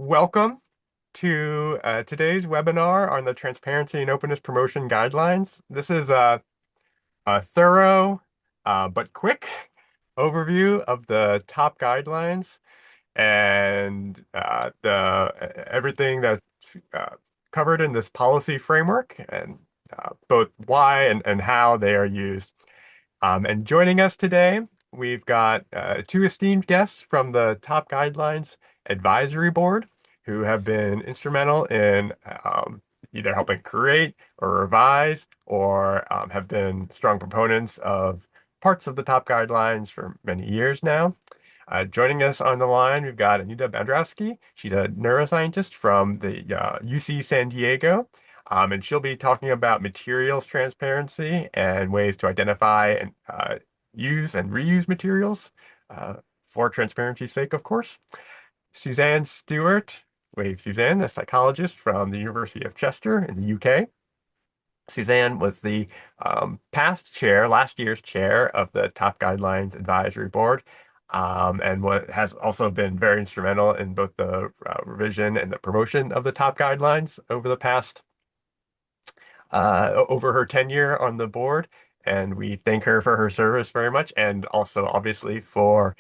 welcome to today's webinar on the Transparency and Openness Promotion Guidelines. This is a thorough but quick overview of the top guidelines and the everything that's covered in this policy framework and both why and how they are used. And joining us today, we've got two esteemed guests from the Top Guidelines Advisory Board who have been instrumental in either helping create or revise or have been strong proponents of parts of the top guidelines for many years now. Joining us on the line, we've got Anita Bandrowski. She's a neuroscientist from the UC San Diego. And she'll be talking about materials transparency and ways to identify and use and reuse materials for transparency's sake, of course. Suzanne Stewart, wave Suzanne, a psychologist from the University of Chester in the UK. Suzanne was the last year's chair of the Top Guidelines Advisory Board, and what has also been very instrumental in both the revision and the promotion of the top guidelines over the past over her tenure on the board. And we thank her for her service very much, and also obviously for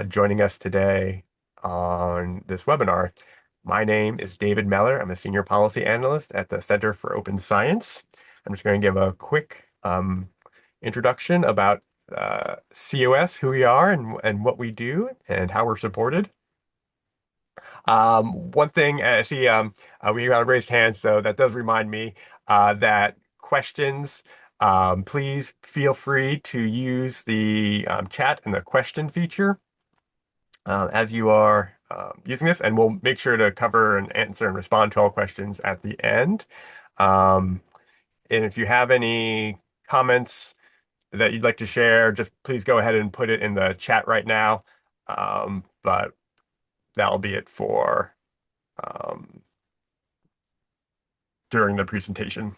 joining us today on this webinar. My name is David Meller. I'm a senior policy analyst at the Center for Open Science. I'm just going to give a quick introduction about COS, who we are and what we do and how we're supported. One thing, we got a raised hand, so that does remind me that questions, please feel free to use the chat and the question feature as you are using this, and we'll make sure to cover and answer and respond to all questions at the end. And if you have any comments that you'd like to share, just please go ahead and put it in the chat right now. But that'll be it for during the presentation.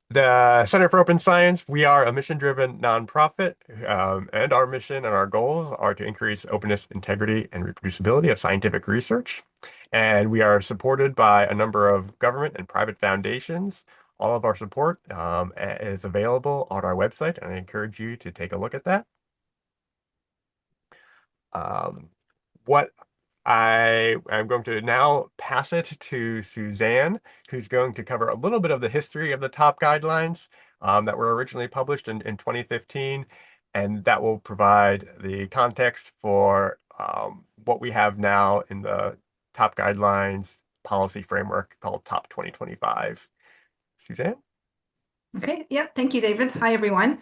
The Center for Open Science, we are a mission-driven nonprofit, and our mission and our goals are to increase openness, integrity, and reproducibility of scientific research. And we are supported by a number of government and private foundations. All of our support is available on our website, and I encourage you to take a look at that. What I'm going to now pass it to Suzanne, who's going to cover a little bit of the history of the top guidelines that were originally published in 2015, and that will provide the context for what we have now in the top guidelines policy framework called Top 2025. Suzanne? Okay, yep, thank you, David. Hi, everyone.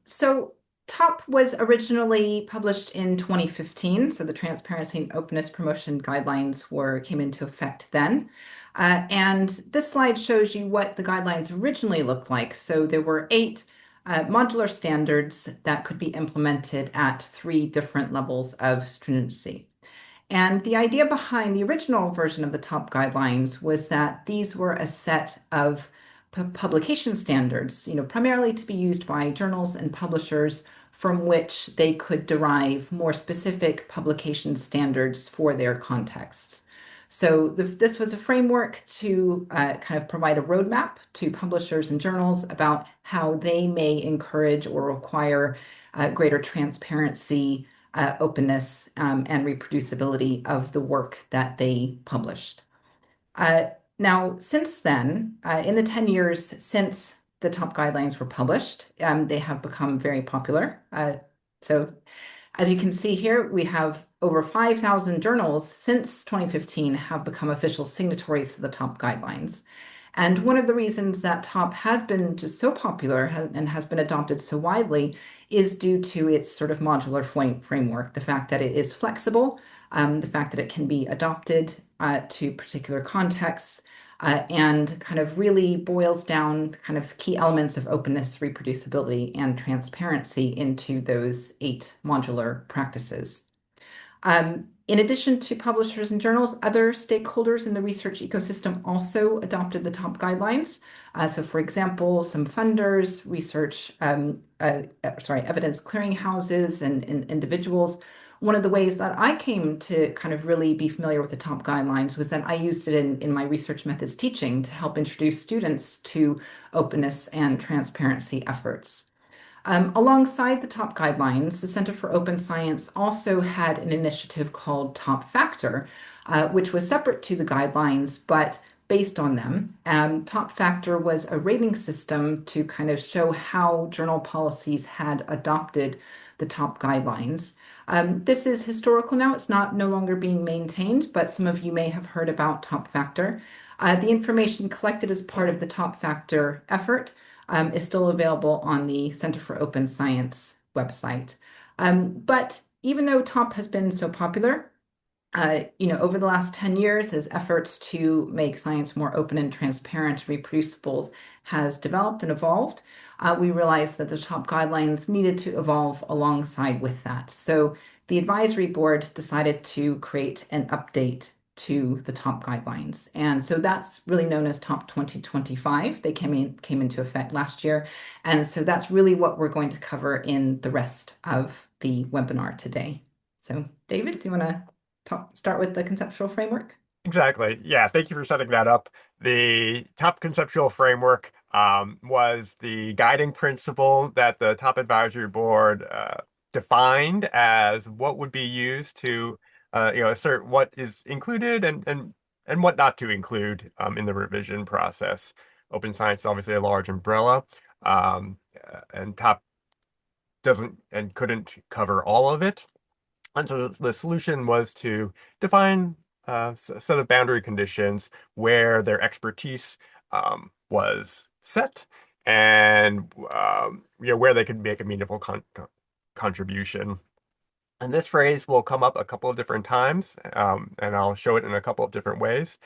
So TOP was originally published in 2015, so the Transparency and Openness Promotion Guidelines came into effect then. And this slide shows you what the guidelines originally looked like. So there were 8 modular standards that could be implemented at 3 different levels of stringency. And the idea behind the original version of the TOP guidelines was that these were a set of publication standards, primarily to be used by journals and publishers from which they could derive more specific publication standards for their contexts. So this was a framework to kind of provide a roadmap to publishers and journals about how they may encourage or require greater transparency, openness, and reproducibility of the work that they published. Now, since then, in the 10 years since the top guidelines were published, they have become very popular. So as you can see here, we have over 5,000 journals since 2015 have become official signatories to the top guidelines. And one of the reasons that TOP has been just so popular and has been adopted so widely is due to its sort of modular framework, the fact that it is flexible, the fact that it can be adopted to particular contexts, and kind of really boils down kind of key elements of openness, reproducibility, and transparency into those 8 modular practices. In addition to publishers and journals, other stakeholders in the research ecosystem also adopted the top guidelines. So for example, some funders, evidence clearinghouses, and individuals one of the ways that I came to kind of really be familiar with the top guidelines was that I used it in my research methods teaching to help introduce students to openness and transparency efforts. Alongside the top guidelines, the Center for Open Science also had an initiative called Top Factor, which was separate to the guidelines, but based on them. Top Factor was a rating system to kind of show how journal policies had adopted the top guidelines. This is historical now. It's not no longer being maintained, but some of you may have heard about Top Factor. The information collected as part of the Top Factor effort is still available on the Center for Open Science website. But even though TOP has been so popular, over the last 10 years, as efforts to make science more open and transparent, reproducible has developed and evolved, we realized that the top guidelines needed to evolve alongside with that. So the advisory board decided to create an update to the top guidelines. And so that's really known as Top 2025. They came into effect last year. And so that's really what we're going to cover in the rest of the webinar today. So David, do you want to start with the conceptual framework? Exactly. Yeah, thank you for setting that up. The top conceptual framework was the guiding principle that the top advisory board defined as what would be used to assert what is included and what not to include in the revision process. Open science is obviously a large umbrella, and top doesn't and couldn't cover all of it. And so the solution was to define a set of boundary conditions where their expertise was set and where they could make a meaningful contribution. And this phrase will come up a couple of different times, and I'll show it in a couple of different ways.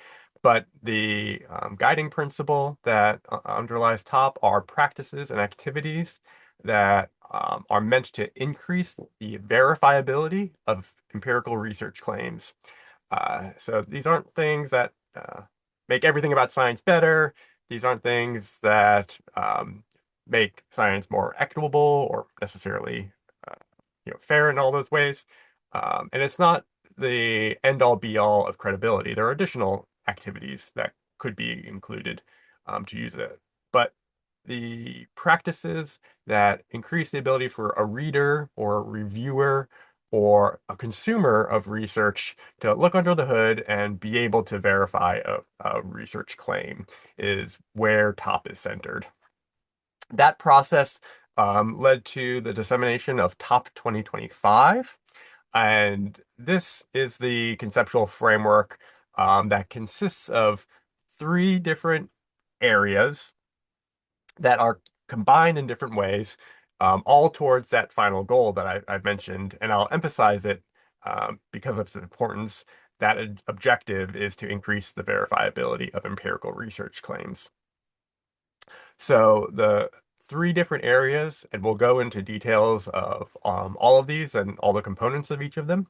But the guiding principle that underlies top are practices and activities that are meant to increase the verifiability of empirical research claims. So these aren't things that make everything about science better. These aren't things that make science more equitable or necessarily fair in all those ways. And it's not the end all be all of credibility. There are additional activities that could be included to use it. But the practices that increase the ability for a reader or a reviewer or a consumer of research to look under the hood and be able to verify a research claim is where top is centered. That process led to the dissemination of Top 2025. And this is the conceptual framework that consists of three different areas that are combined in different ways, all towards that final goal that I've mentioned. And I'll emphasize it because of its importance. That objective is to increase the verifiability of empirical research claims. So the three different areas, and we'll go into details of all of these and all the components of each of them,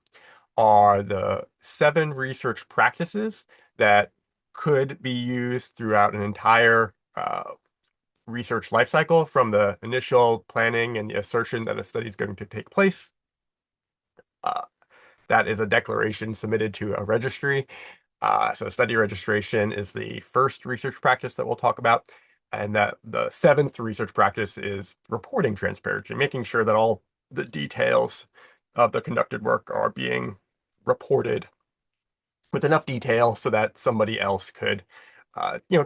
are the 7 research practices that could be used throughout an entire research lifecycle from the initial planning and the assertion that a study is going to take place. Uh, that is a declaration submitted to a registry. So study registration is the first research practice that we'll talk about. And that the 7th research practice is reporting transparency, making sure that all the details of the conducted work are being reported with enough detail so that somebody else could,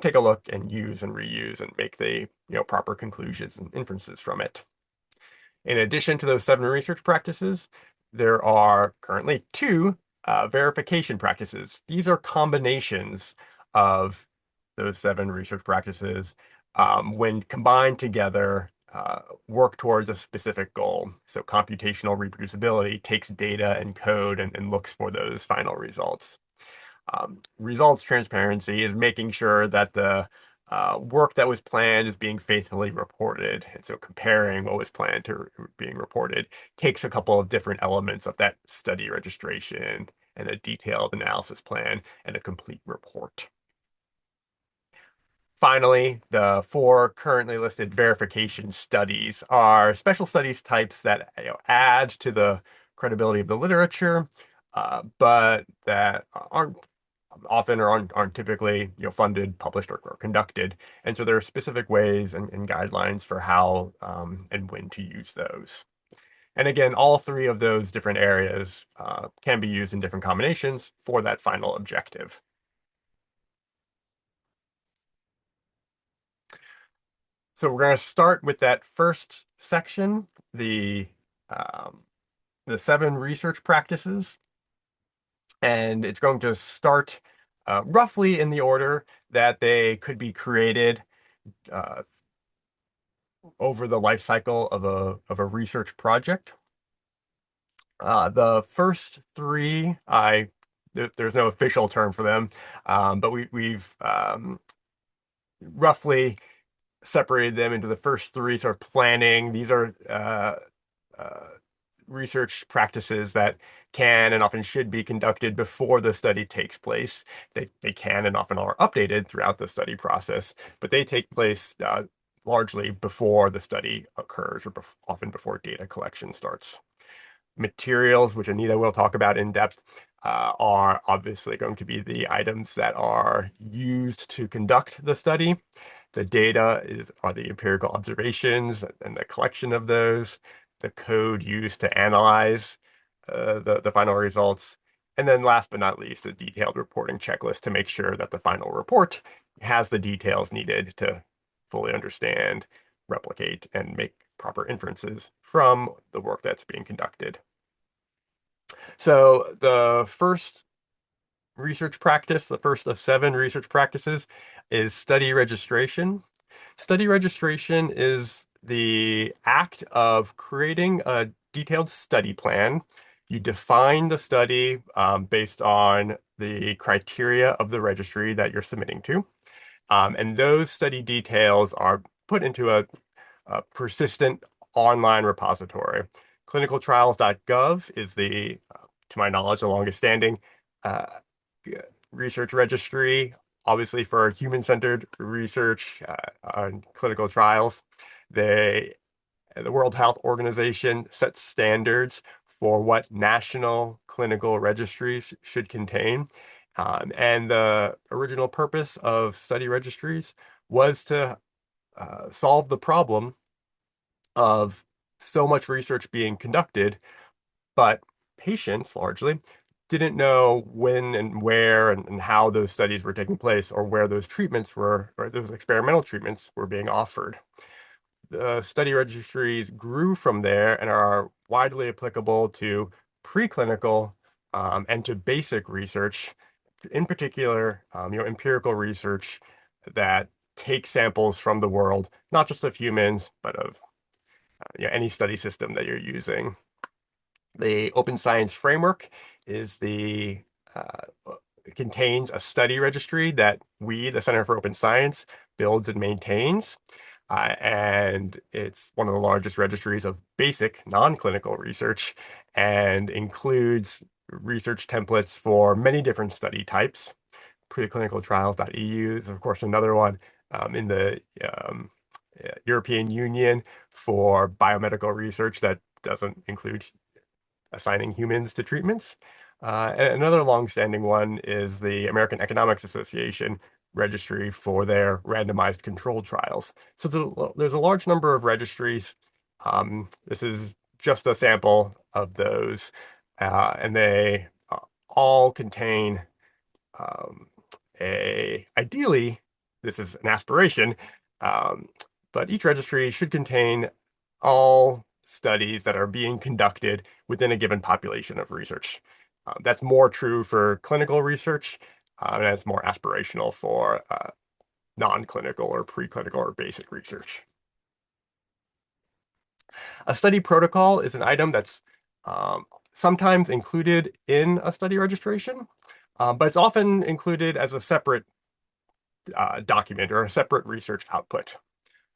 take a look and use and reuse and make the, proper conclusions and inferences from it. In addition to those 7 research practices, there are currently 2 verification practices. These are combinations of those 7 research practices when combined together, work towards a specific goal. So computational reproducibility takes data and code and looks for those final results. Results transparency is making sure that the work that was planned is being faithfully reported. And so comparing what was planned to being reported takes a couple of different elements of that study registration and a detailed analysis plan and a complete report. Finally, the 4 currently listed verification studies are special studies types that add to the credibility of the literature, but that aren't often or aren't typically funded, published, or conducted. And so there are specific ways and guidelines for how and when to use those. And again, all three of those different areas can be used in different combinations for that final objective. So we're going to start with that first section, um, the 7 research practices, and it's going to start roughly in the order that they could be created uh, over the life cycle of a research project. The first three, there's no official term for them, but we've roughly separated them into the first three sort of planning. These are uh, research practices that can and often should be conducted before the study takes place. They can and often are updated throughout the study process, but they take place largely before the study occurs or often before data collection starts. Materials, which Anita will talk about in depth, are obviously going to be the items that are used to conduct the study. The data are the empirical observations and the collection of those, the code used to analyze the final results, and then last but not least, a detailed reporting checklist to make sure that the final report has the details needed to fully understand, replicate, and make proper inferences from the work that's being conducted. So the first research practice, the first of 7 research practices, is study registration. Study registration is the act of creating a detailed study plan. You define the study based on the criteria of the registry that you're submitting to. And those study details are put into a persistent online repository. Clinicaltrials.gov is to my knowledge, the longest standing uh, research registry, obviously for human-centered research on clinical trials. They, the World Health Organization sets standards for what national clinical registries should contain. And the original purpose of study registries was to solve the problem of so much research being conducted, but patients largely didn't know when and where and how those studies were taking place or where those treatments were, or those experimental treatments were being offered. The study registries grew from there and are widely applicable to preclinical and to basic research, in particular, empirical research that takes samples from the world, not just of humans, but of any study system that you're using. The Open Science Framework is contains a study registry that we, the Center for Open Science, builds and maintains. And it's one of the largest registries of basic non-clinical research and includes research templates for many different study types. Preclinicaltrials.eu is, of course, another one in the European Union for biomedical research that doesn't include assigning humans to treatments. And another long-standing one is the American Economics Association registry for their randomized controlled trials. So there's a large number of registries. This is just a sample of those, and they all contain um, ideally, this is an aspiration, um, but each registry should contain all studies that are being conducted within a given population of research. That's more true for clinical research, and it's more aspirational for non-clinical or preclinical or basic research. A study protocol is an item that's sometimes included in a study registration, but it's often included as a separate document or a separate research output.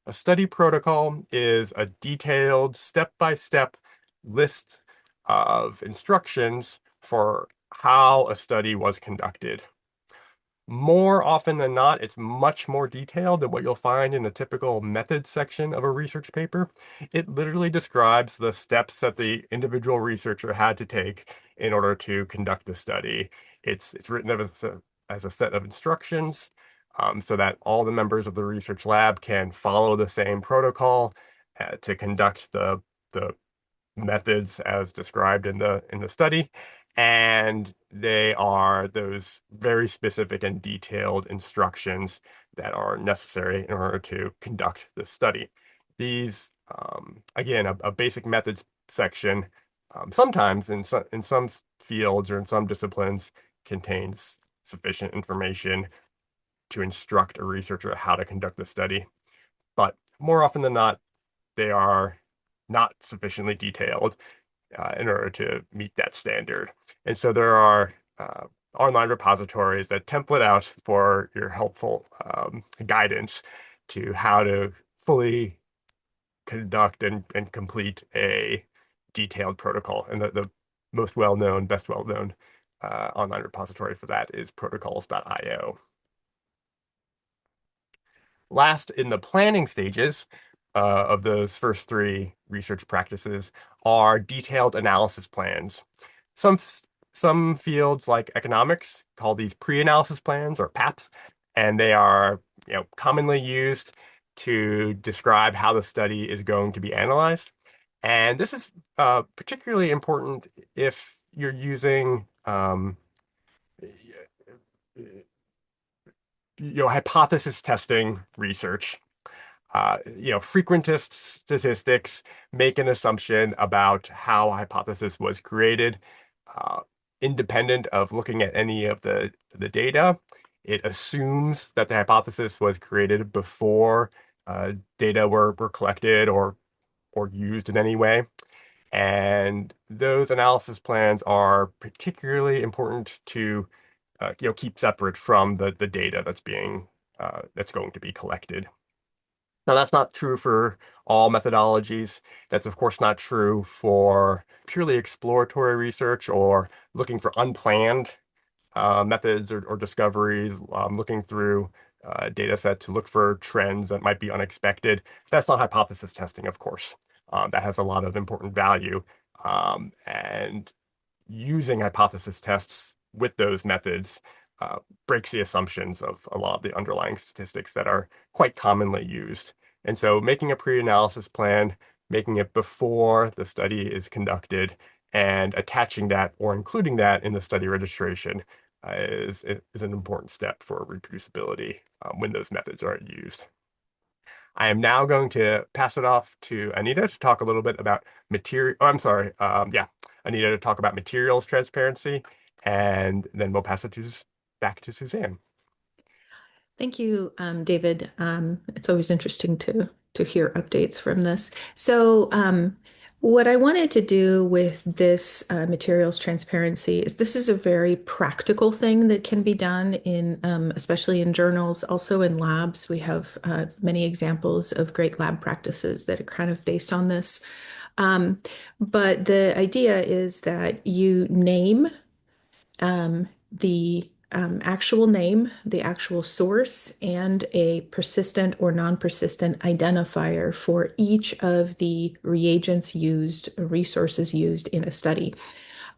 A study protocol is a detailed step-by-step list of instructions for how a study was conducted. More often than not, it's much more detailed than what you'll find in the typical methods section of a research paper. It literally describes the steps that the individual researcher had to take in order to conduct the study. It's written as a set of instructions so that all the members of the research lab can follow the same protocol to conduct the methods as described in the study, and they are those very specific and detailed instructions that are necessary in order to conduct the study. These, again, a basic methods section, sometimes in some fields or in some disciplines contains sufficient information to instruct a researcher how to conduct the study. But more often than not, they are not sufficiently detailed in order to meet that standard. And so there are online repositories that template out for your helpful guidance to how to fully conduct and complete a detailed protocol. And the most well-known, best well-known online repository for that is protocols.io. Last in the planning stages of those first three research practices are detailed analysis plans. Some some fields like economics call these pre-analysis plans or PAPs, and they are commonly used to describe how the study is going to be analyzed. And this is particularly important if you're using hypothesis testing research. Frequentist statistics make an assumption about how a hypothesis was created, uh, independent of looking at any of the data. It assumes that the hypothesis was created before data were collected or used in any way. And those analysis plans are particularly important to keep separate from the data that's going to be collected. Now, that's not true for all methodologies. That's, of course, not true for purely exploratory research or looking for unplanned methods or discoveries, looking through a data set to look for trends that might be unexpected. That's not hypothesis testing, of course. That has a lot of important value. And using hypothesis tests with those methods uh, breaks the assumptions of a lot of the underlying statistics that are quite commonly used. And so making a pre-analysis plan, making it before the study is conducted, and attaching that or including that in the study registration is an important step for reproducibility when those methods are used. I am now going to pass it off to Anita to talk a little bit about material. Oh, I'm sorry. Yeah, Anita to talk about materials transparency, and then we'll pass it back to Suzanne. Thank you, David. It's always interesting to hear updates from this. So, what I wanted to do with this materials transparency is this is a very practical thing that can be done in, especially in journals, also in labs. We have many examples of great lab practices that are kind of based on this. Um, but the idea is that you name the actual name, the actual source, and a persistent or non-persistent identifier for each of the reagents used, resources used in a study.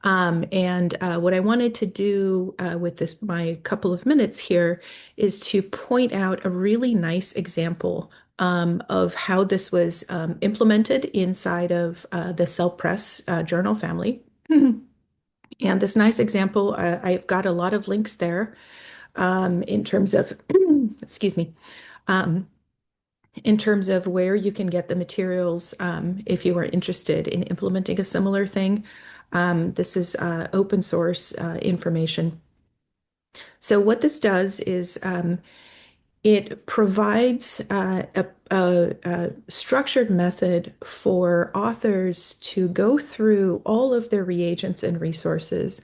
And what I wanted to do with this, my couple of minutes here, is to point out a really nice example of how this was implemented inside of the Cell Press journal family. And this nice example, I've got a lot of links there in terms of, excuse me, um, in terms of where you can get the materials if you are interested in implementing a similar thing. This is open source information. So what this does is it provides a structured method for authors to go through all of their reagents and resources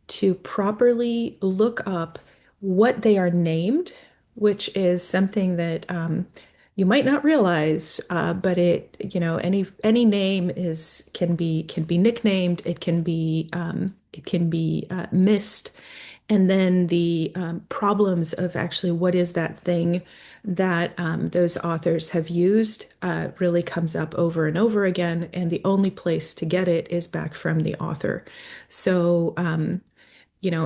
to properly look up what they are named, which is something that you might not realize, but any name can be nicknamed, it can be missed, And then the problems of actually what is that thing that those authors have used really comes up over and over again. And the only place to get it is back from the author. So,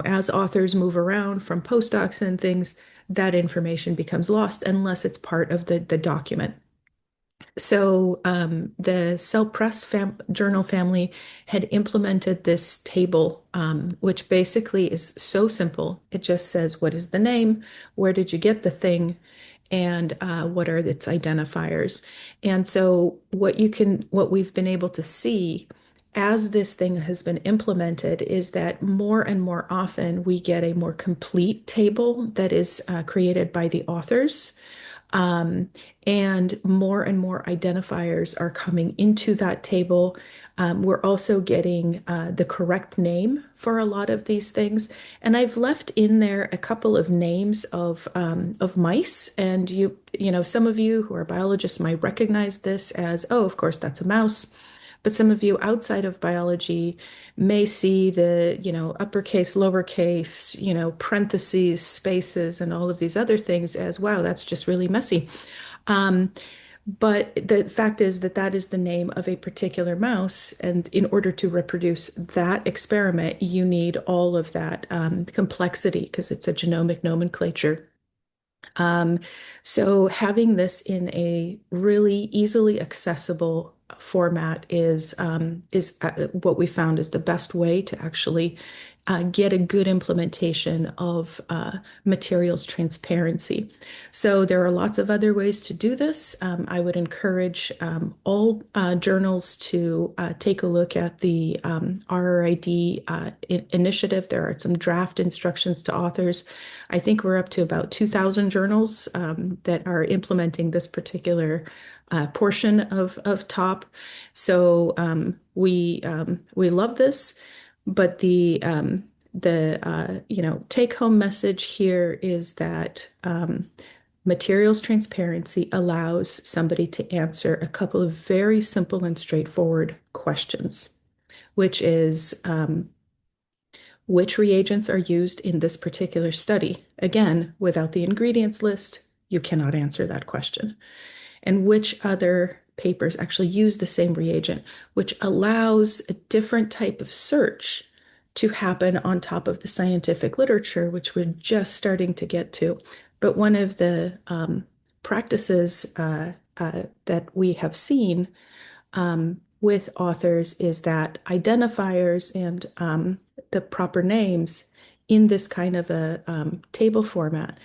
as authors move around from postdocs and things, that information becomes lost unless it's part of the document. So the Cell Press journal family had implemented this table, which basically is so simple. It just says, what is the name? Where did you get the thing? And what are its identifiers? And so what we've been able to see as this thing has been implemented is that more and more often we get a more complete table that is created by the authors. Um, and more identifiers are coming into that table. We're also getting the correct name for a lot of these things. And I've left in there a couple of names of mice. And some of you who are biologists might recognize this as, oh, of course, that's a mouse. But some of you outside of biology may see the, uppercase, lowercase, parentheses, spaces, and all of these other things as, wow, that's just really messy. Um, but the fact is that that is the name of a particular mouse. And in order to reproduce that experiment, you need all of that complexity because it's a genomic nomenclature. Um, so having this in a really easily accessible format is what we found is the best way to actually get a good implementation of materials transparency. So there are lots of other ways to do this. I would encourage all journals to take a look at the RRID initiative. There are some draft instructions to authors. I think we're up to about 2,000 journals that are implementing this particular portion of TOP. So we love this, but the take home message here is that materials transparency allows somebody to answer a couple of very simple and straightforward questions, which is which reagents are used in this particular study? Again, without the ingredients list, you cannot answer that question. And which other papers actually use the same reagent, which allows a different type of search to happen on top of the scientific literature, which we're just starting to get to. But one of the practices that we have seen with authors is that identifiers and the proper names in this kind of a table format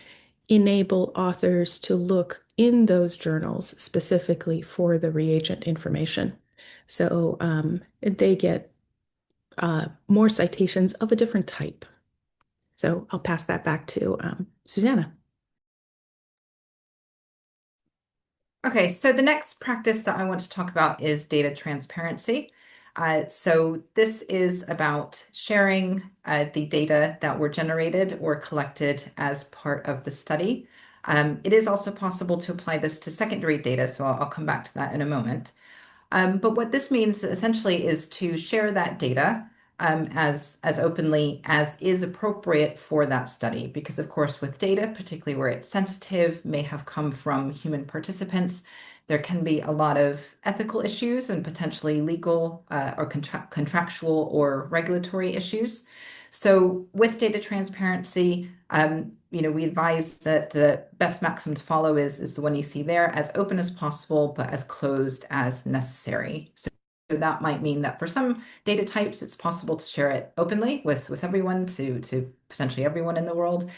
enable authors to look in those journals specifically for the reagent information. So they get more citations of a different type. So I'll pass that back to Susanna. Okay, so the next practice that I want to talk about is data transparency. So this is about sharing the data that were generated or collected as part of the study. It is also possible to apply this to secondary data, so I'll come back to that in a moment. But what this means essentially is to share that data as openly as is appropriate for that study. Because of course, with data, particularly where it's sensitive, may have come from human participants, there can be a lot of ethical issues and potentially legal or contractual or regulatory issues. So with data transparency, we advise that the best maxim to follow is the one you see there, as open as possible, but as closed as necessary. So that might mean that for some data types, it's possible to share it openly with everyone to potentially everyone in the world.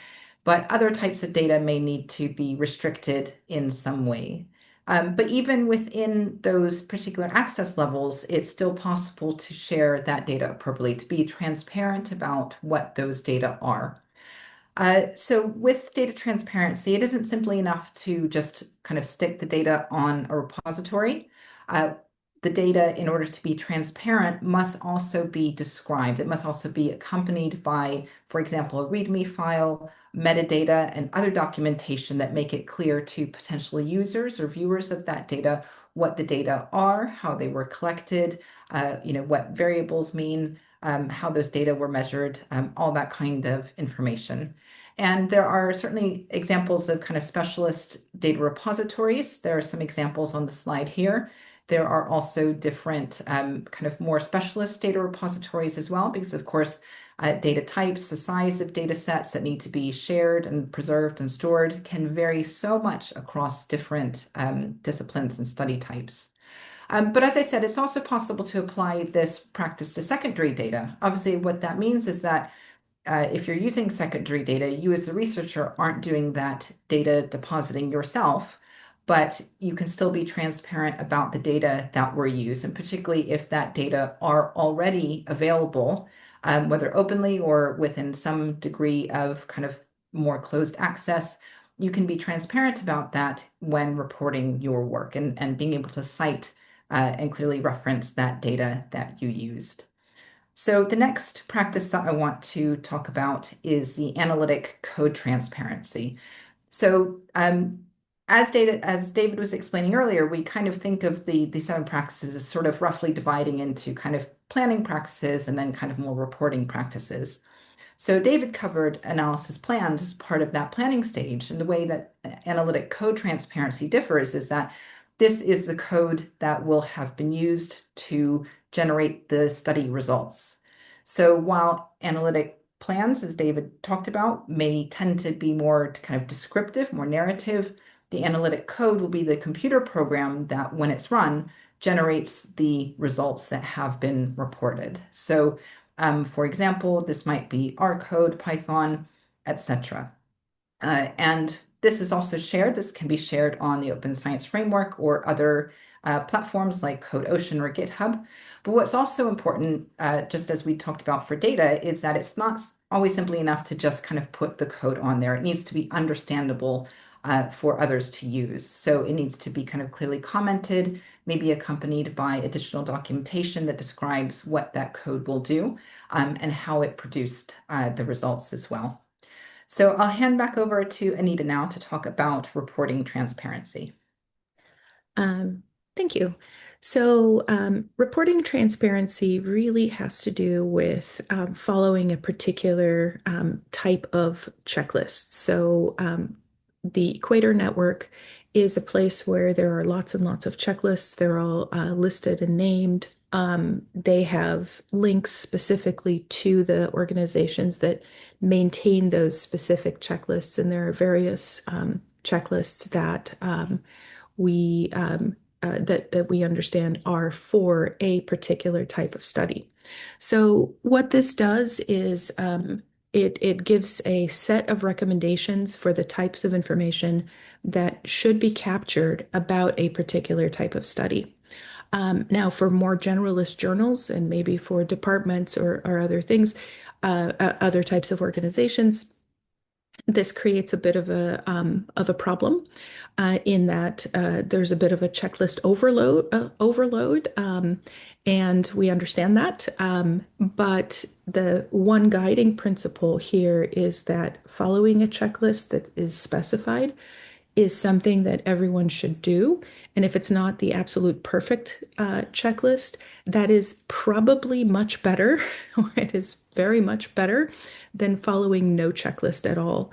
But other types of data may need to be restricted in some way. But even within those particular access levels, it's still possible to share that data appropriately, to be transparent about what those data are. So with data transparency, it isn't simply enough to just kind of stick the data on a repository. The data, in order to be transparent, must also be described. It must also be accompanied by, for example, a README file, metadata, and other documentation that make it clear to potential users or viewers of that data what the data are, how they were collected, what variables mean, how those data were measured, all that kind of information. And there are certainly examples of kind of specialist data repositories. There are some examples on the slide here. There are also different kind of more specialist data repositories as well, because of course, data types, the size of data sets that need to be shared and preserved and stored can vary so much across different disciplines and study types. But as I said, it's also possible to apply this practice to secondary data. Obviously, what that means is that if you're using secondary data, you as the researcher aren't doing that data depositing yourself, but you can still be transparent about the data that were used, and particularly if that data are already available, whether openly or within some degree of kind of more closed access, you can be transparent about that when reporting your work and being able to cite and clearly reference that data that you used. So the next practice that I want to talk about is the analytic code transparency. So as David was explaining earlier, we kind of think of the seven practices as sort of roughly dividing into kind of planning practices and then kind of more reporting practices. So David covered analysis plans as part of that planning stage. And the way that analytic code transparency differs is that this is the code that will have been used to generate the study results. So while analytic plans, as David talked about, may tend to be more kind of descriptive, more narrative, the analytic code will be the computer program that, when it's run, generates the results that have been reported. So for example, this might be R code, Python, etc. And this is also shared. This can be shared on the Open Science Framework or other platforms like CodeOcean or GitHub. But what's also important, just as we talked about for data, is that it's not always simply enough to just kind of put the code on there. It needs to be understandable for others to use. So it needs to be kind of clearly commented, maybe accompanied by additional documentation that describes what that code will do and how it produced the results as well. So I'll hand back over to Anita now to talk about reporting transparency. Um, Thank you. So, reporting transparency really has to do with following a particular type of checklist. So, the Equator Network is a place where there are lots and lots of checklists. They're all listed and named. They have links specifically to the organizations that maintain those specific checklists, and there are various checklists that that we understand are for a particular type of study. So what this does is it gives a set of recommendations for the types of information that should be captured about a particular type of study. Now, for more generalist journals and maybe for departments or other things, other types of organizations, this creates a bit of a problem in that there's a bit of a checklist overload, and we understand that. But the one guiding principle here is that following a checklist that is specified is something that everyone should do. And if it's not the absolute perfect checklist, that is probably much better, or it is very much better than following no checklist at all.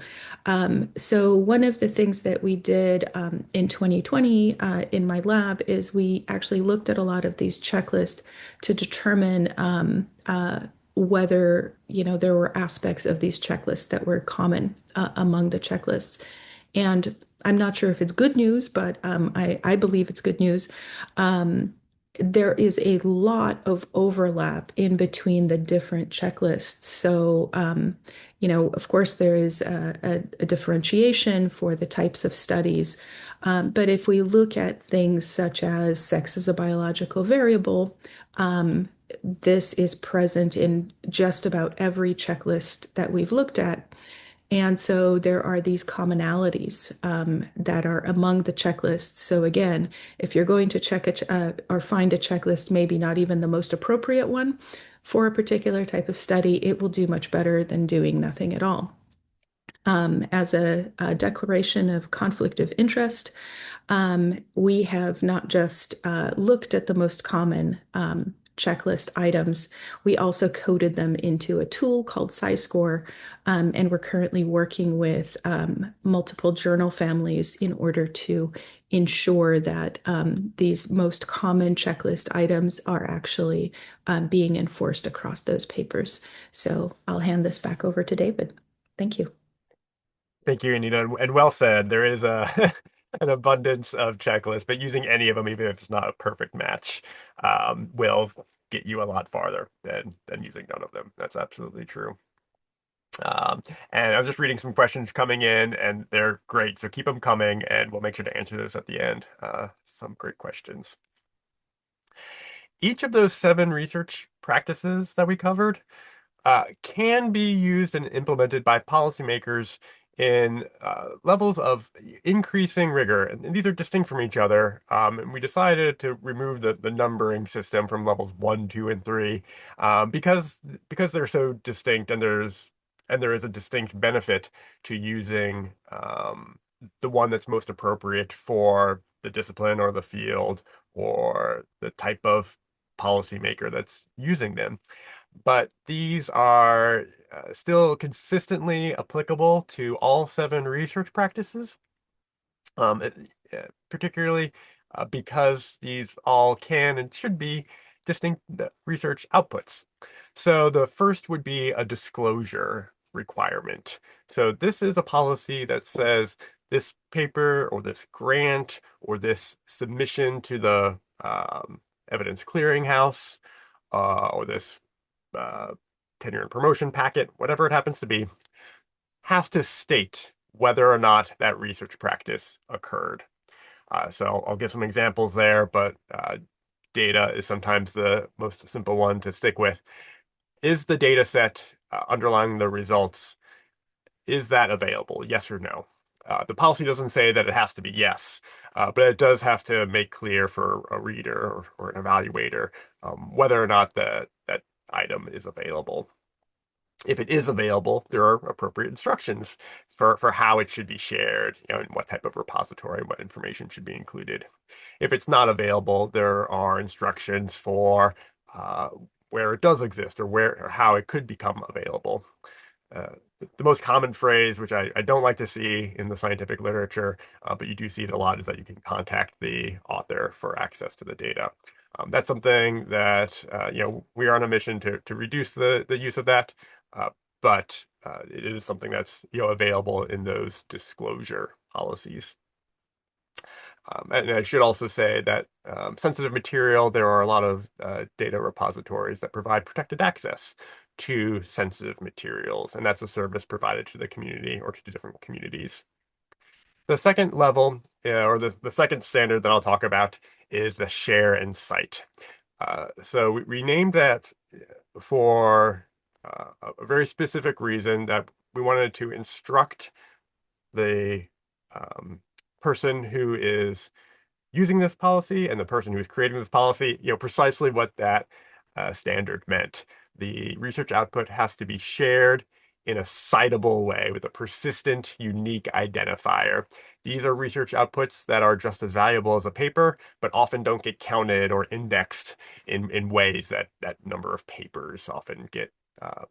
So one of the things that we did in 2020 in my lab is we actually looked at a lot of these checklists to determine whether, there were aspects of these checklists that were common among the checklists. And I'm not sure if it's good news, but I believe it's good news. There is a lot of overlap in between the different checklists. So, of course, there is a differentiation for the types of studies. But if we look at things such as sex as a biological variable, this is present in just about every checklist that we've looked at. And so there are these commonalities that are among the checklists. So again, if you're going to check or find a checklist, maybe not even the most appropriate one for a particular type of study, it will do much better than doing nothing at all. As a declaration of conflict of interest, we have not just looked at the most common checklist items. We also coded them into a tool called SciScore, and we're currently working with multiple journal families in order to ensure that these most common checklist items are actually being enforced across those papers. So I'll hand this back over to David. Thank you. Thank you, Anita, and well said. There is a an abundance of checklists, but using any of them, even if it's not a perfect match, will get you a lot farther than using none of them. That's absolutely true. Um, and I was just reading some questions coming in, and they're great. So keep them coming, and we'll make sure to answer those at the end. Some great questions. Each of those 7 research practices that we covered can be used and implemented by policymakers in levels of increasing rigor. And these are distinct from each other. And we decided to remove the numbering system from levels 1, 2, and 3 because they're so distinct and there is a distinct benefit to using the one that's most appropriate for the discipline or the field or the type of policymaker that's using them. But these are still consistently applicable to all 7 research practices, um, it- particularly because these all can and should be distinct research outputs. So the first would be a disclosure requirement. So this is a policy that says this paper or this grant or this submission to the evidence clearinghouse or this uh, tenure and promotion packet, whatever it happens to be, has to state whether or not that research practice occurred. So I'll give some examples there, but data is sometimes the most simple one to stick with. Is the data set underlying the results, is that available? Yes or no? The policy doesn't say that it has to be yes, but it does have to make clear for a reader or an evaluator whether or not that item is available. If it is available, there are appropriate instructions for how it should be shared, and what type of repository, what information should be included. If it's not available, there are instructions for uh, where it does exist or how it could become available. The most common phrase, which I don't like to see in the scientific literature, but you do see it a lot, is that you can contact the author for access to the data. That's something that we are on a mission to reduce the use of that, uh, but it is something that's available in those disclosure policies. And I should also say that sensitive material, there are a lot of data repositories that provide protected access to sensitive materials, and that's a service provided to the community or to different communities. The second level, or the second standard that I'll talk about, is the share and cite. So we named that for a very specific reason that we wanted to instruct the person who is using this policy and the person who is creating this policy, precisely what that standard meant. The research output has to be shared in a citable way with a persistent, unique identifier. These are research outputs that are just as valuable as a paper, but often don't get counted or indexed in ways that that number of papers often get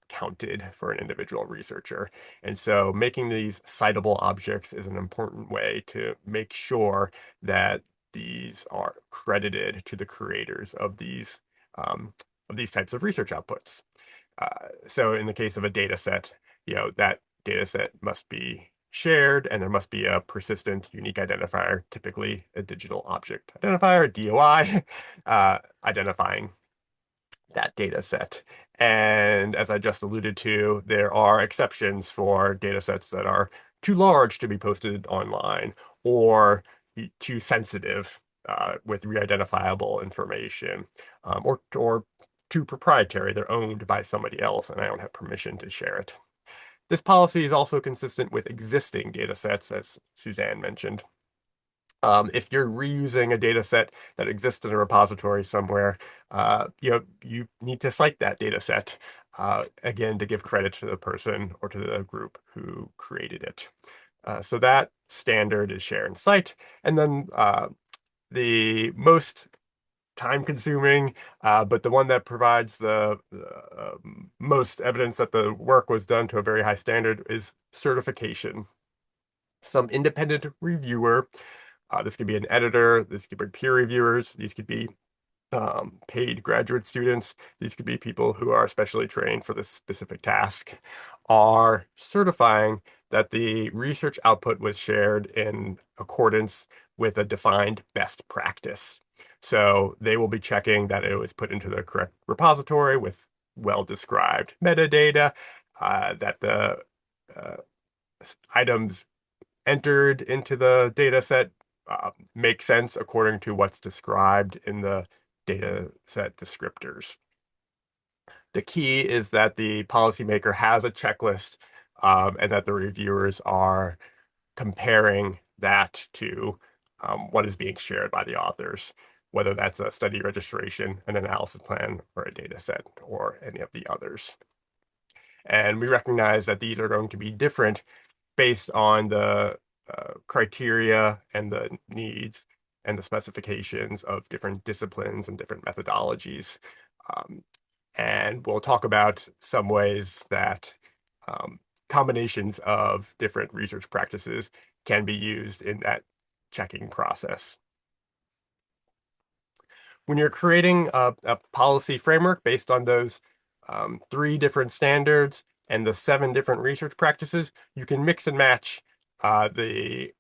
counted for an individual researcher. And so making these citable objects is an important way to make sure that these are credited to the creators of these types of research outputs. So in the case of a data set, that data set must be shared and there must be a persistent unique identifier, typically a digital object identifier, DOI, identifying that data set. And as I just alluded to, there are exceptions for data sets that are too large to be posted online or too sensitive with re-identifiable information, or too proprietary. They're owned by somebody else, and I don't have permission to share it. This policy is also consistent with existing data sets, as Suzanne mentioned. If you're reusing a data set that exists in a repository somewhere, you need to cite that data set, again, to give credit to the person or to the group who created it. So that standard is share and cite. And then the most time consuming, but the one that provides the most evidence that the work was done to a very high standard is certification. Some independent reviewer, this could be an editor, this could be peer reviewers, these could be paid graduate students, these could be people who are specially trained for this specific task, are certifying that the research output was shared in accordance with a defined best practice. So they will be checking that it was put into the correct repository with well-described metadata, that the uh, items entered into the data set make sense according to what's described in the data set descriptors. The key is that the policymaker has a checklist and that the reviewers are comparing that to what is being shared by the authors, whether that's a study registration, an analysis plan, or a data set, or any of the others. And we recognize that these are going to be different based on the criteria and the needs and the specifications of different disciplines and different methodologies. Um, and we'll talk about some ways that combinations of different research practices can be used in that checking process. When you're creating a policy framework based on those three different standards and the seven different research practices, you can mix and match uh, the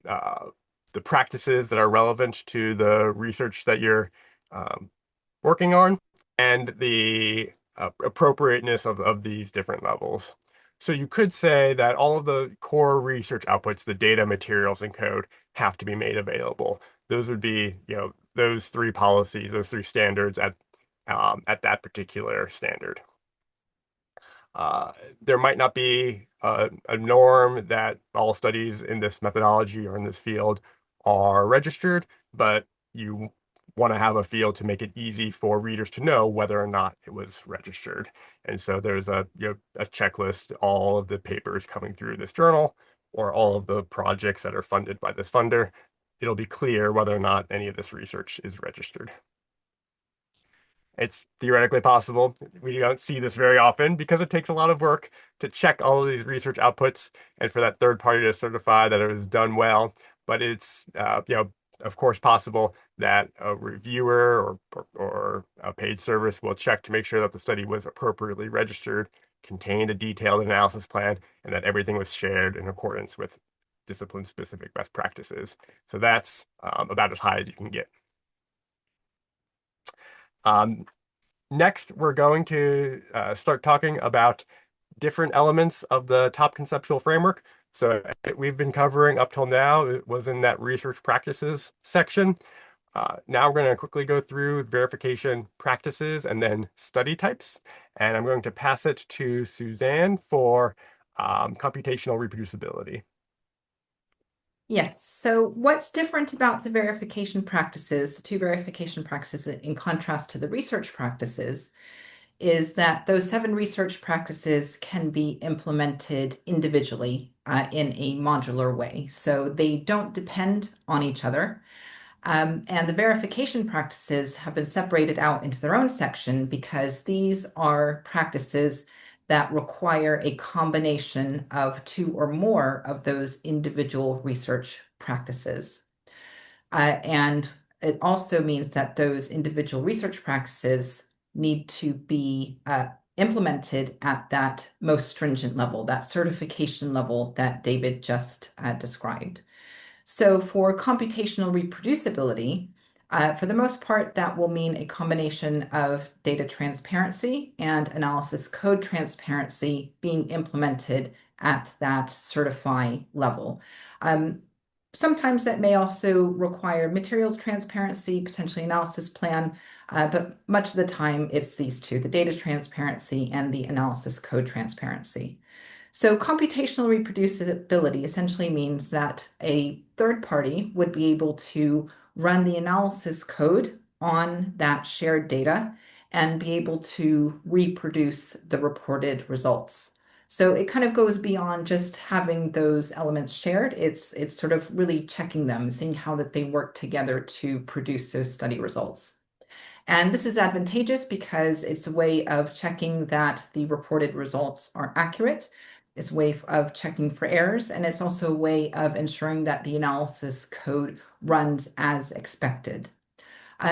uh, the practices that are relevant to the research that you're um, working on and the appropriateness of these different levels. So you could say that all of the core research outputs, the data, materials, and code, have to be made available. Those would be, those three policies, those three standards at that particular standard. There might not be a norm that all studies in this methodology or in this field are registered, but you want to have a field to make it easy for readers to know whether or not it was registered. And so there's a checklist, all of the papers coming through this journal or all of the projects that are funded by this funder. It'll be clear whether or not any of this research is registered. It's theoretically possible. We don't see this very often because it takes a lot of work to check all of these research outputs and for that third party to certify that it was done well. But it's, of course, possible that a reviewer or a paid service will check to make sure that the study was appropriately registered, contained a detailed analysis plan, and that everything was shared in accordance with discipline-specific best practices. So that's about as high as you can get. Um, Next, we're going to start talking about different elements of the top conceptual framework. So we've been covering up till now, it was in that research practices section. Now we're going to quickly go through verification practices and then study types. And I'm going to pass it to Suzanne for computational reproducibility. Yes. So what's different about the verification practices, the two verification practices in contrast to the research practices, is that those seven research practices can be implemented individually in a modular way. So they don't depend on each other. And the verification practices have been separated out into their own section because these are practices that require a combination of two or more of those individual research practices. And it also means that those individual research practices need to be implemented at that most stringent level, that certification level that David just described. So for computational reproducibility, for the most part, that will mean a combination of data transparency and analysis code transparency being implemented at that certify level. Sometimes that may also require materials transparency, potentially analysis plan, but much of the time it's these two, the data transparency and the analysis code transparency. So computational reproducibility essentially means that a third party would be able to run the analysis code on that shared data and be able to reproduce the reported results. So it kind of goes beyond just having those elements shared. It's sort of really checking them, seeing how that they work together to produce those study results. And this is advantageous because it's a way of checking that the reported results are accurate. It's a way of checking for errors, and it's also a way of ensuring that the analysis code runs as expected.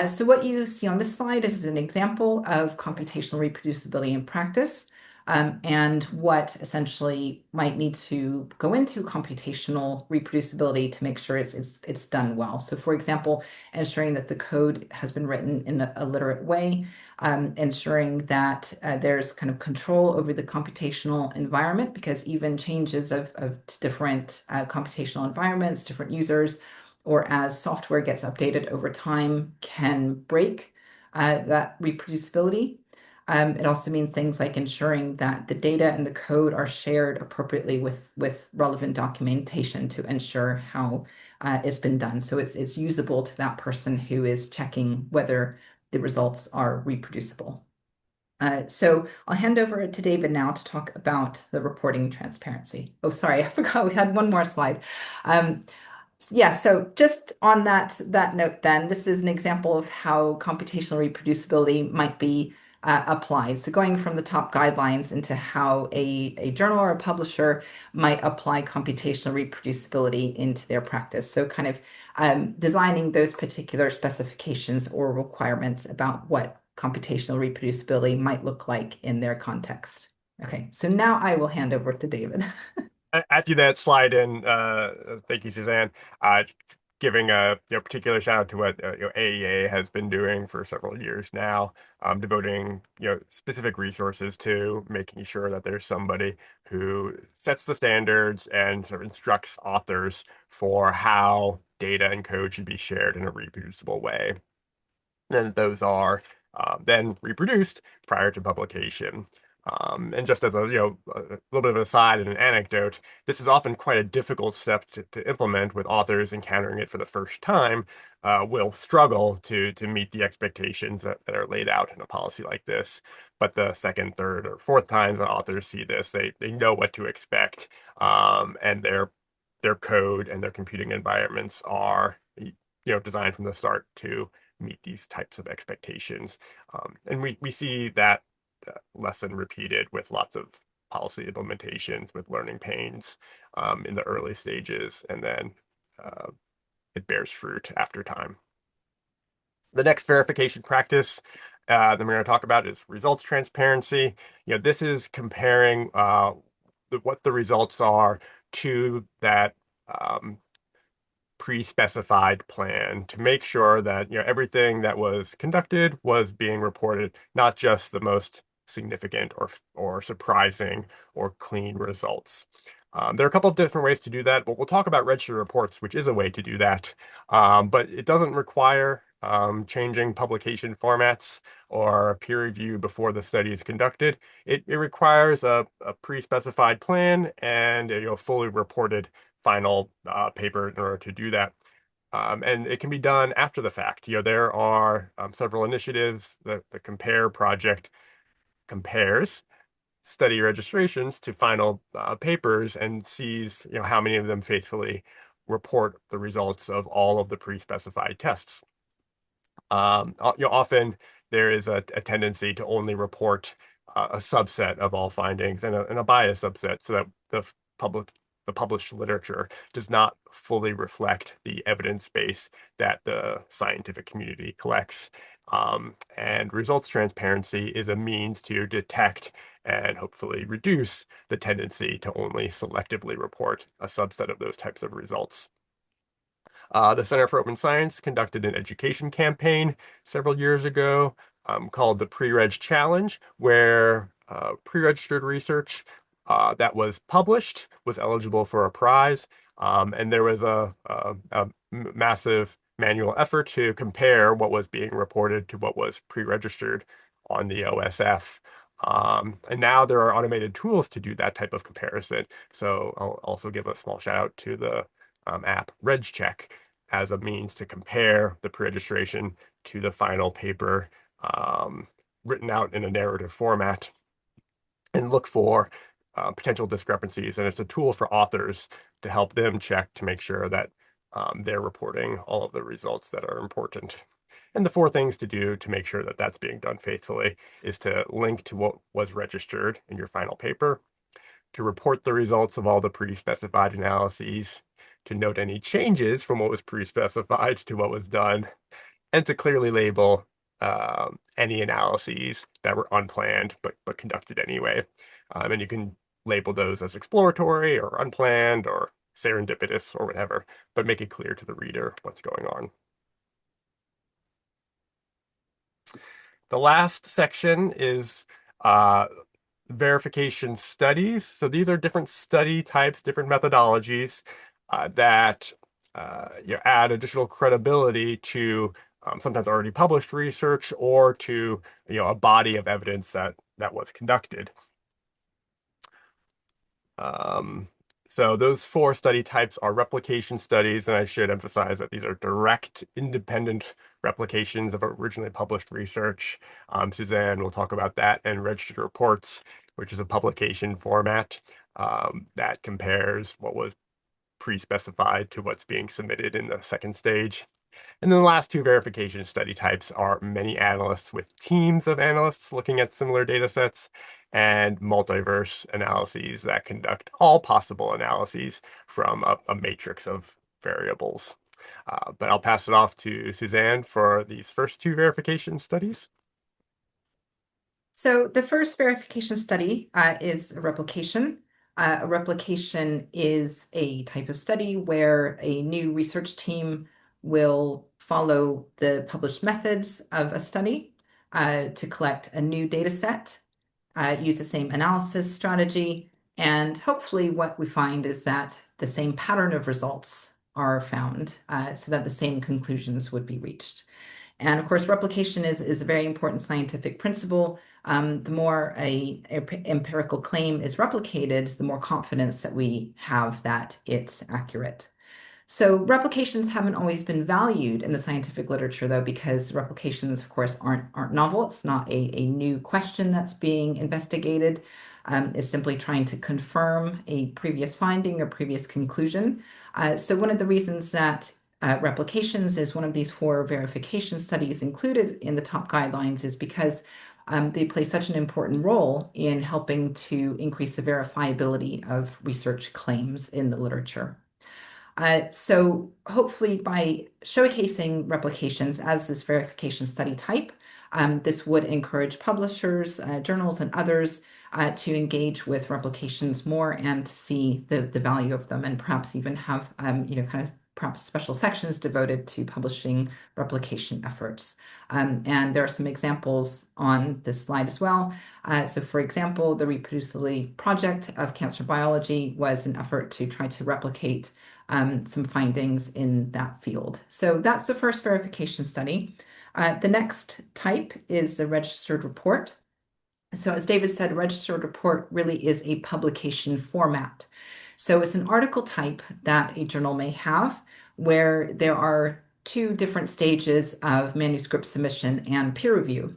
So what you see on this slide is an example of computational reproducibility in practice, and what essentially might need to go into computational reproducibility to make sure it's done well. So for example, ensuring that the code has been written in a literate way, ensuring that there's kind of control over the computational environment, because even changes of different computational environments, different users, or as software gets updated over time, can break that reproducibility. It also means things like ensuring that the data and the code are shared appropriately with relevant documentation to ensure how it's been done. So it's usable to that person who is checking whether the results are reproducible. So I'll hand over to David now to talk about the reporting transparency. Oh, sorry, I forgot we had one more slide. Um, yeah, so just on that note then, this is an example of how computational reproducibility might be applied. So going from the top guidelines into how a journal or a publisher might apply computational reproducibility into their practice. So kind of designing those particular specifications or requirements about what computational reproducibility might look like in their context. Okay, so now I will hand over to David. After that slide in, thank you, Suzanne. Uh, Giving a particular shout out to what AEA has been doing for several years now, devoting specific resources to making sure that there's somebody who sets the standards and sort of instructs authors for how data and code should be shared in a reproducible way. And those are then reproduced prior to publication. And just as a little bit of an aside and an anecdote, this is often quite a difficult step to implement with authors encountering it for the first time, will struggle to meet the expectations that are laid out in a policy like this. But the second, third, or fourth times that authors see this, they know what to expect, and their code and their computing environments are designed from the start to meet these types of expectations. And we see that lesson repeated with lots of policy implementations with learning pains in the early stages, and then it bears fruit after time. The next verification practice that we're going to talk about is results transparency. This is comparing what the results are to that pre-specified plan to make sure that everything that was conducted was being reported, not just the most significant or surprising or clean results. There are a couple of different ways to do that, but we'll talk about registered reports, which is a way to do that. But it doesn't require changing publication formats or peer review before the study is conducted. It requires a pre-specified plan and a fully reported final paper in order to do that. And it can be done after the fact. There are several initiatives. The Compare project compares study registrations to final papers and sees how many of them faithfully report the results of all of the pre-specified tests. Often there is a tendency to only report a subset of all findings and a biased subset, so that the published literature does not fully reflect the evidence base that the scientific community collects. And results transparency is a means to detect and hopefully reduce the tendency to only selectively report a subset of those types of results. The Center for Open Science conducted an education campaign several years ago called the Pre-Reg Challenge, where pre-registered research that was published was eligible for a prize. And there was a massive manual effort to compare what was being reported to what was pre-registered on the OSF. And now there are automated tools to do that type of comparison. So I'll also give a small shout out to the app RegCheck as a means to compare the pre-registration to the final paper written out in a narrative format and look for potential discrepancies, and it's a tool for authors to help them check to make sure that they're reporting all of the results that are important. And the four things to do to make sure that that's being done faithfully is to link to what was registered in your final paper, to report the results of all the pre-specified analyses, to note any changes from what was pre-specified to what was done, and to clearly label any analyses that were unplanned but conducted anyway. And you can label those as exploratory or unplanned or serendipitous or whatever, but make it clear to the reader what's going on. The last section is verification studies. So these are different study types, different methodologies that add additional credibility to sometimes already published research or to a body of evidence that was conducted. So those four study types are replication studies, and I should emphasize that these are direct, independent replications of originally published research. Suzanne will talk about that, and registered reports, which is a publication format that compares what was pre-specified to what's being submitted in the second stage. And then the last two verification study types are many analysts with teams of analysts looking at similar data sets, and multiverse analyses that conduct all possible analyses from a matrix of variables. But I'll pass it off to Suzanne for these first two verification studies. So the first verification study is a replication. A replication is a type of study where a new research team will follow the published methods of a study to collect a new data set, use the same analysis strategy, and hopefully what we find is that the same pattern of results are found so that the same conclusions would be reached. And of course, replication is a very important scientific principle. The more a empirical claim is replicated, the more confidence that we have that it's accurate. So replications haven't always been valued in the scientific literature, though, because replications, of course, aren't novel. It's not a new question that's being investigated. It's simply trying to confirm a previous finding or previous conclusion. So one of the reasons that replications is one of these four verification studies included in the top guidelines is because they play such an important role in helping to increase the verifiability of research claims in the literature. So hopefully by showcasing replications as this verification study type, this would encourage publishers, journals, and others to engage with replications more and to see the value of them, and perhaps even have kind of perhaps special sections devoted to publishing replication efforts. And there are some examples on this slide as well. So for example, the Reproducibility Project of Cancer Biology was an effort to try to replicate some findings in that field. So that's the first verification study. The next type is the registered report. So as David said, a registered report really is a publication format. So it's an article type that a journal may have where there are two different stages of manuscript submission and peer review.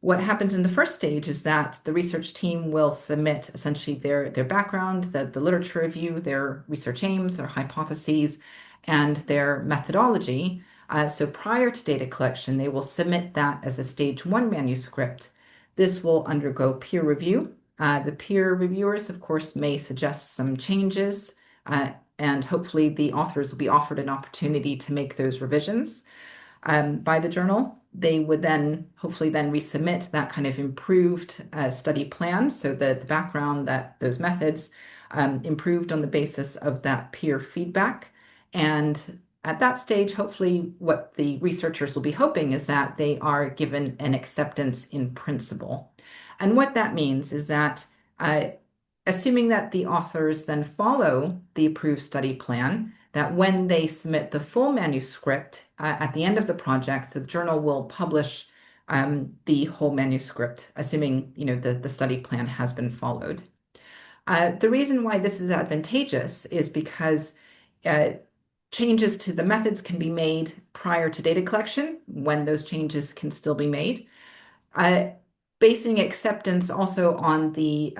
What happens in the first stage is that the research team will submit essentially their background, the literature review, their research aims, their hypotheses, and their methodology. So prior to data collection, they will submit that as a stage one manuscript. This will undergo peer review. The peer reviewers, of course, may suggest some changes, and hopefully the authors will be offered an opportunity to make those revisions by the journal. They would then hopefully then resubmit that kind of improved study plan. So the background, that those methods improved on the basis of that peer feedback. And at that stage, hopefully what the researchers will be hoping is that they are given an acceptance in principle. And what that means is that assuming that the authors then follow the approved study plan, that when they submit the full manuscript at the end of the project, the journal will publish the whole manuscript, assuming the study plan has been followed. The reason why this is advantageous is because changes to the methods can be made prior to data collection, when those changes can still be made. basing acceptance also on the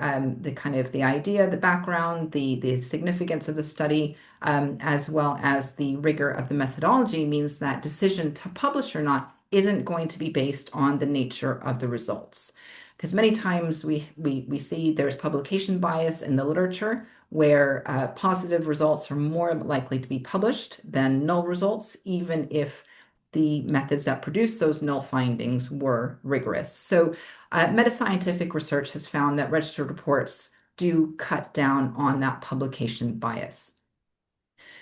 kind of the idea, the background, the significance of the study, as well as the rigor of the methodology means that decision to publish or not isn't going to be based on the nature of the results. Because many times we see there's publication bias in the literature where positive results are more likely to be published than null results, even if the methods that produce those null findings were rigorous. So meta-scientific research has found that registered reports do cut down on that publication bias.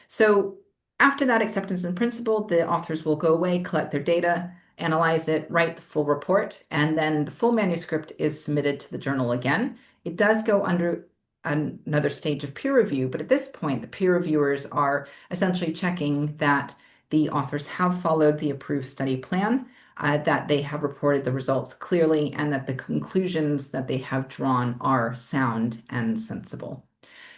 So after that acceptance in principle, the authors will go away, collect their data, analyze it, write the full report, and then the full manuscript is submitted to the journal again. It does go under another stage of peer review, but at this point, the peer reviewers are essentially checking that the authors have followed the approved study plan, that they have reported the results clearly, and that the conclusions that they have drawn are sound and sensible.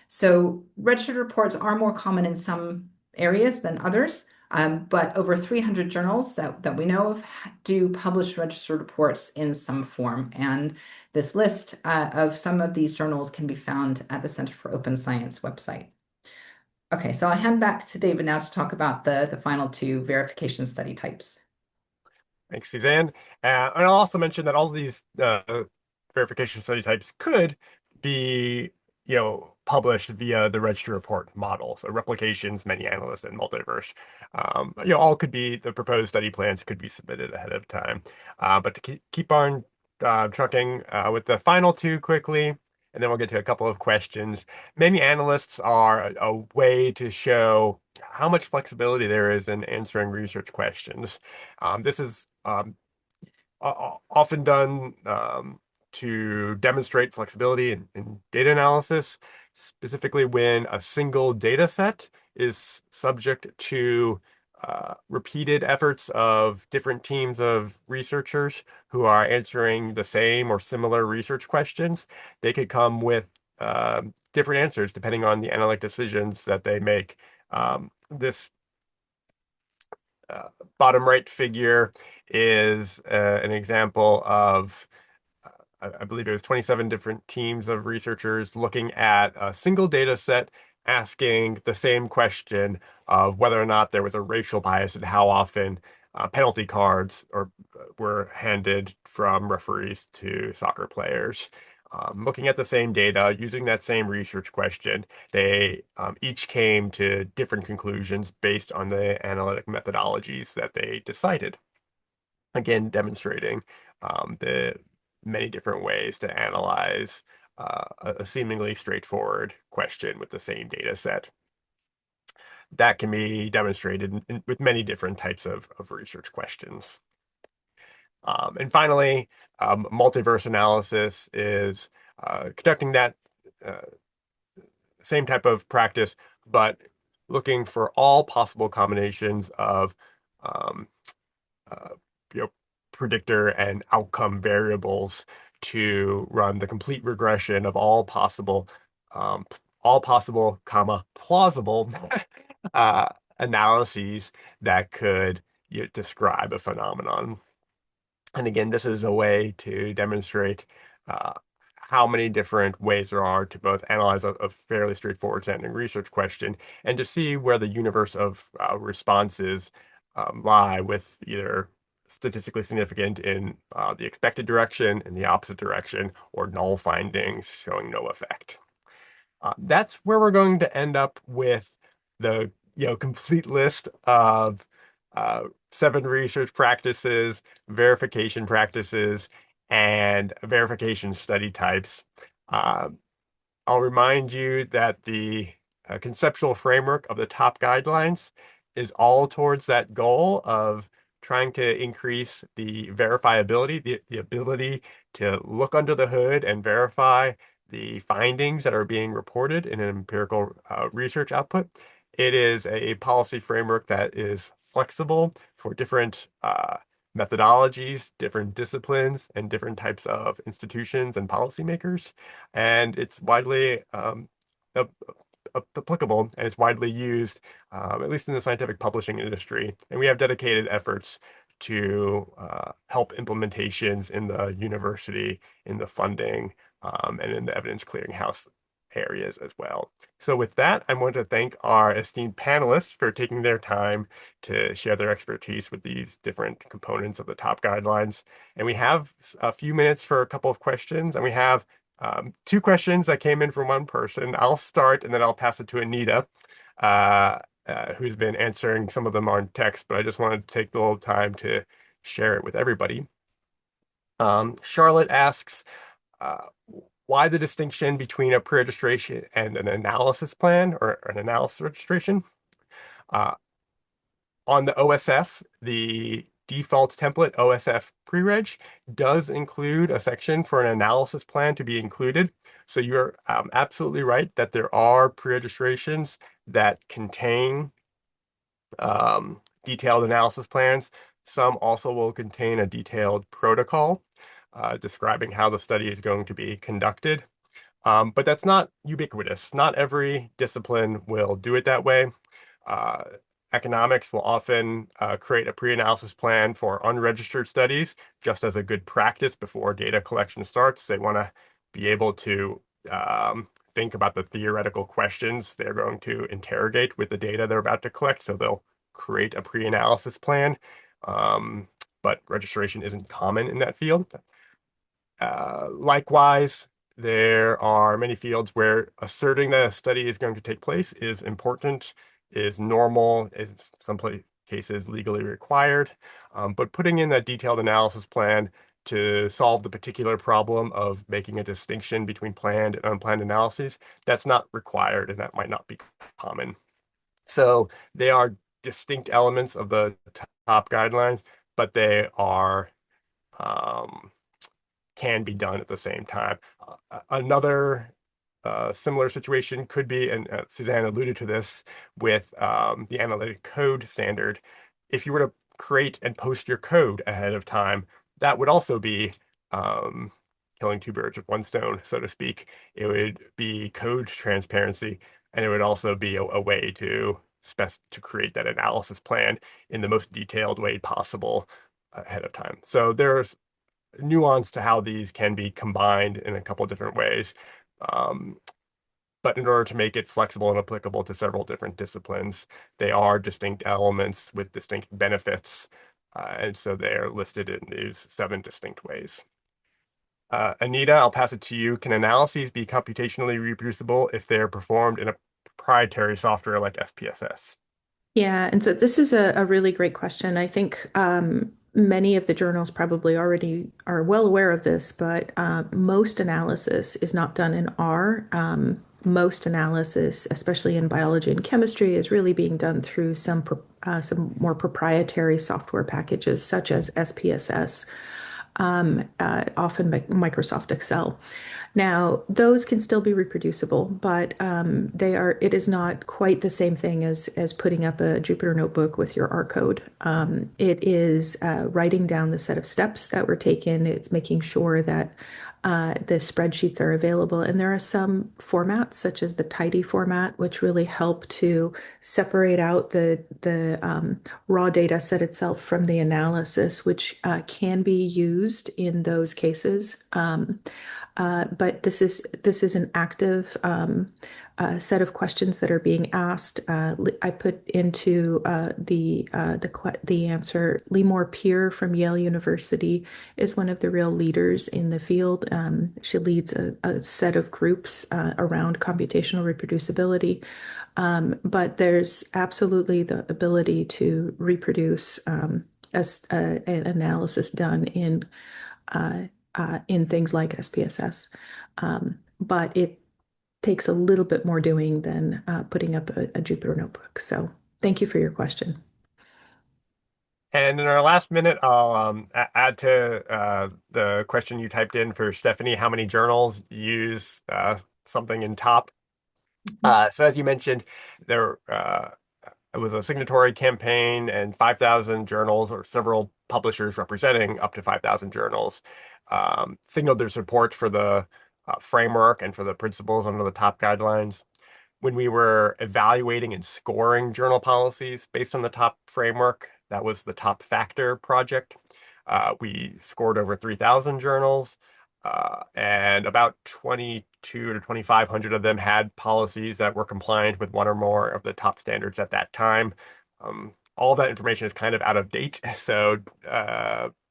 So registered reports are more common in some areas than others, but over 300 journals that we know of do publish registered reports in some form. And this list of some of these journals can be found at the Center for Open Science website. Okay, so I'll hand back to David now to talk about the final two verification study types. Thanks, Suzanne. And I'll also mention that all of these verification study types could be, published via the register report model. So replications, many analysts, and multiverse. All could be the proposed study plans could be submitted ahead of time. But to keep on trucking with the final two quickly, and then we'll get to a couple of questions. Many analysts are a way to show how much flexibility there is in answering research questions. This is often done to demonstrate flexibility in data analysis, specifically when a single data set is subject to repeated efforts of different teams of researchers who are answering the same or similar research questions. They could come with different answers depending on the analytic decisions that they make. This bottom right figure is an example of, I believe it was 27 different teams of researchers looking at a single data set, asking the same question of whether or not there was a racial bias and how often penalty cards were handed from referees to soccer players. Looking at the same data, using that same research question, they each came to different conclusions based on the analytic methodologies that they decided. Again, demonstrating the many different ways to analyze a seemingly straightforward question with the same data set. That can be demonstrated with many different types of research questions. And finally, multiverse analysis is conducting that same type of practice, but looking for all possible combinations of um, uh, you know, predictor and outcome variables to run the complete regression of all possible, plausible uh, analyses that could describe a phenomenon. And again, this is a way to demonstrate uh, how many different ways there are to both analyze a fairly straightforward sounding research question and to see where the universe of responses lie with either statistically significant in the expected direction, in the opposite direction, or null findings showing no effect. That's where we're going to end up with the complete list of 7 research practices, verification practices, and verification study types. Uh, I'll remind you that the conceptual framework of the top guidelines is all towards that goal of trying to increase the verifiability, the ability to look under the hood and verify the findings that are being reported in an empirical research output. It is a policy framework that is flexible for different methodologies, different disciplines, and different types of institutions and policymakers. And it's widely applicable and it's widely used, at least in the scientific publishing industry. And we have dedicated efforts to help implementations in the university, in the funding, and in the evidence clearinghouse areas as well. So with that, I want to thank our esteemed panelists for taking their time to share their expertise with these different components of the top guidelines. And we have a few minutes for a couple of questions, and we have two questions that came in from one person. I'll start and then I'll pass it to Anita, who's been answering some of them on text, but I just wanted to take the little time to share it with everybody. Charlotte asks, uh, why the distinction between a pre-registration and an analysis plan or an analysis registration? Uh, on the OSF, the default template OSF pre-reg does include a section for an analysis plan to be included. So you're absolutely right that there are pre-registrations that contain detailed analysis plans. Some also will contain a detailed protocol describing how the study is going to be conducted. But that's not ubiquitous. Not every discipline will do it that way. Uh, Economics will often create a pre-analysis plan for unregistered studies, just as a good practice before data collection starts. They want to be able to think about the theoretical questions they're going to interrogate with the data they're about to collect. So they'll create a pre-analysis plan, but registration isn't common in that field. Likewise, there are many fields where asserting that a study is going to take place is important, is normal, is in some cases legally required. But putting in a detailed analysis plan to solve the particular problem of making a distinction between planned and unplanned analyses, that's not required and that might not be common. So they are distinct elements of the top guidelines, but they are um, can be done at the same time. Another similar situation could be, and Suzanne alluded to this with the analytic code standard. If you were to create and post your code ahead of time, that would also be um, killing two birds with one stone, so to speak. It would be code transparency, and it would also be a way to create that analysis plan in the most detailed way possible ahead of time. So there's nuance to how these can be combined in a couple different ways. Um, but in order to make it flexible and applicable to several different disciplines, they are distinct elements with distinct benefits. And so they're listed in these 7 distinct ways. Anita, I'll pass it to you. Can analyses be computationally reproducible if they're performed in a proprietary software like SPSS? Yeah, and so this is a really great question. I think many of the journals probably already are well aware of this, but most analysis is not done in R. Most analysis, especially in biology and chemistry, is really being done through some more proprietary software packages such as SPSS, often Microsoft Excel. Now, those can still be reproducible, but it is not quite the same thing as putting up a Jupyter notebook with your R code. It is writing down the set of steps that were taken. It's making sure that the spreadsheets are available. And there are some formats, such as the tidy format, which really help to separate out the raw data set itself from the analysis, which can be used in those cases. But this is an active set of questions that are being asked. I put into the answer. Limor Peer from Yale University is one of the real leaders in the field. She leads a set of groups around computational reproducibility. But there's absolutely the ability to reproduce as an analysis done in things like SPSS. But it takes a little bit more doing than putting up a Jupyter notebook. So thank you for your question. And in our last minute, I'll add to the question you typed in for Stephanie, how many journals use something in top. So as you mentioned, there it was a signatory campaign and 5,000 journals or several publishers representing up to 5,000 journals signaled their support for the framework and for the principles under the top guidelines. When we were evaluating and scoring journal policies based on the top framework, That was the Top Factor project. We scored over 3,000 journals, and about 22 to 2,500 of them had policies that were compliant with one or more of the top standards at that time. All that information is kind of out of date, so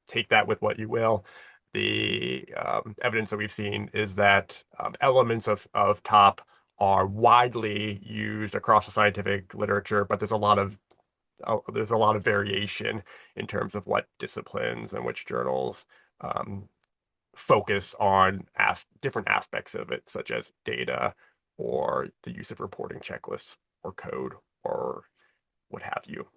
take that with what you will. The evidence that we've seen is that elements of top are widely used across the scientific literature, but there's a lot of variation in terms of what disciplines and which journals um, focus on different aspects of it, such as data or the use of reporting checklists or code or what have you.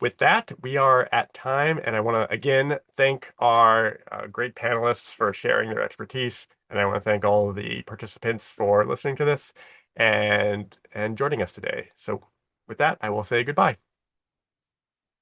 With that, we are at time, and I want to again thank our great panelists for sharing their expertise, and I want to thank all of the participants for listening to this and joining us today. So with that, I will say goodbye.